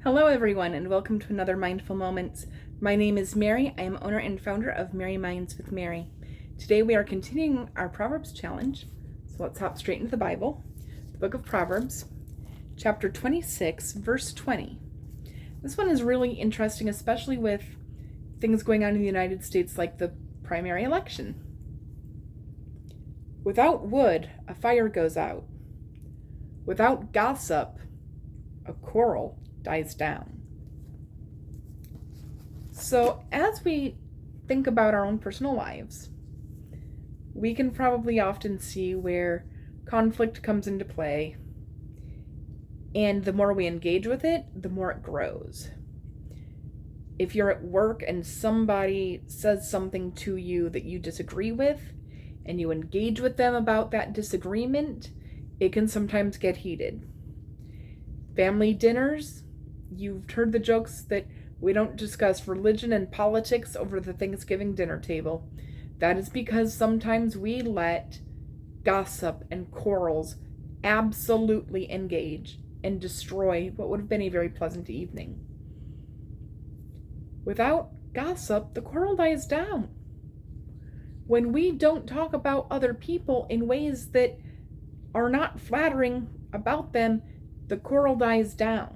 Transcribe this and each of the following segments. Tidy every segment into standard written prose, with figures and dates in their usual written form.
Hello, everyone, and welcome to another Mindful Moments. My name is Mary. I am owner and founder of Mary Minds with Mary. Today we are continuing our Proverbs challenge, so let's hop straight into the Bible. The book of Proverbs, chapter 26, verse 20. This one is really interesting, especially with things going on in the United States like the primary election. Without wood, a fire goes out. Without gossip, a quarrel dies down. So as we think about our own personal lives, we can probably often see where conflict comes into play, and the more we engage with it, the more it grows. If you're at work and somebody says something to you that you disagree with, and you engage with them about that disagreement, it can sometimes get heated. Family dinners, you've heard the jokes that we don't discuss religion and politics over the Thanksgiving dinner table. That is because sometimes we let gossip and quarrels absolutely engage and destroy what would have been a very pleasant evening. Without gossip, the quarrel dies down. When we don't talk about other people in ways that are not flattering about them, the quarrel dies down.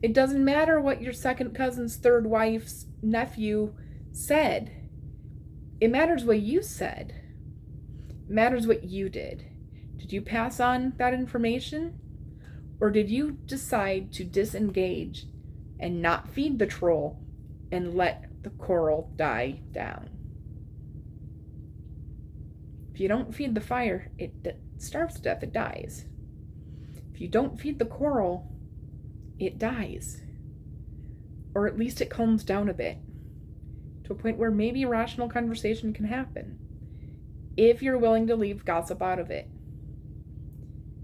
It doesn't matter what your second cousin's third wife's nephew said. It matters what you said. It matters what you did. Did you pass on that information? Or did you decide to disengage and not feed the troll and let the quarrel die down? If you don't feed the fire, it starves to death, it dies. If you don't feed the quarrel, it dies. Or at least it calms down a bit to a point where maybe a rational conversation can happen. If you're willing to leave gossip out of it.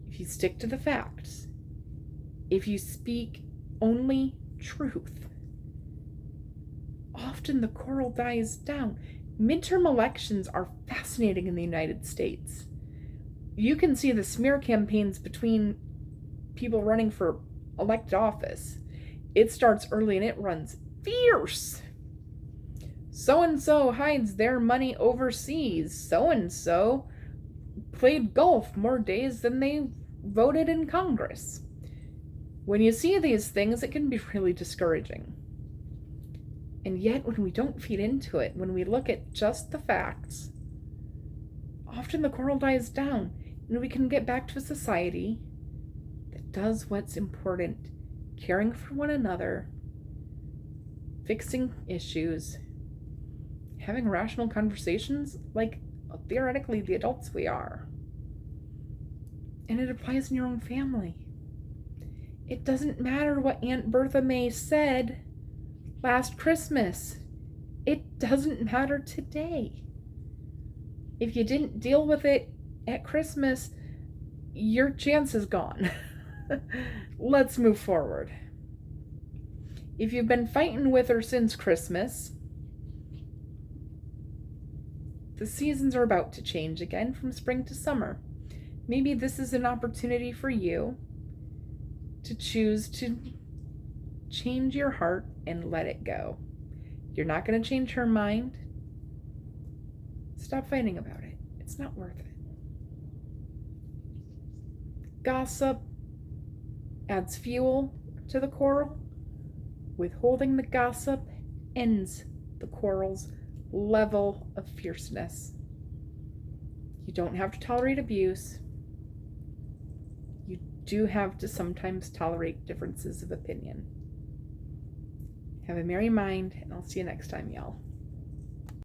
If you stick to the facts. If you speak only truth. Often the quarrel dies down. Midterm elections are fascinating in the United States. You can see the smear campaigns between people running for elected office. It starts early and it runs fierce. So-and-so hides their money overseas. So-and-so played golf more days than they voted in Congress. When you see these things, it can be really discouraging. And yet, when we don't feed into it, when we look at just the facts, often the quarrel dies down, and we can get back to a society that does what's important, caring for one another, fixing issues, having rational conversations like theoretically the adults we are. And it applies in your own family. It doesn't matter what Aunt Bertha May said last Christmas. It doesn't matter today. If you didn't deal with it at Christmas, your chance is gone. Let's move forward. If you've been fighting with her since Christmas, the seasons are about to change again from spring to summer. Maybe this is an opportunity for you to choose to change your heart and let it go. You're not going to change her mind. Stop fighting about it. It's not worth it. Gossip adds fuel to the quarrel. Withholding the gossip ends the quarrel's level of fierceness. You don't have to tolerate abuse. You do have to sometimes tolerate differences of opinion. Have a merry mind, and I'll see you next time, y'all.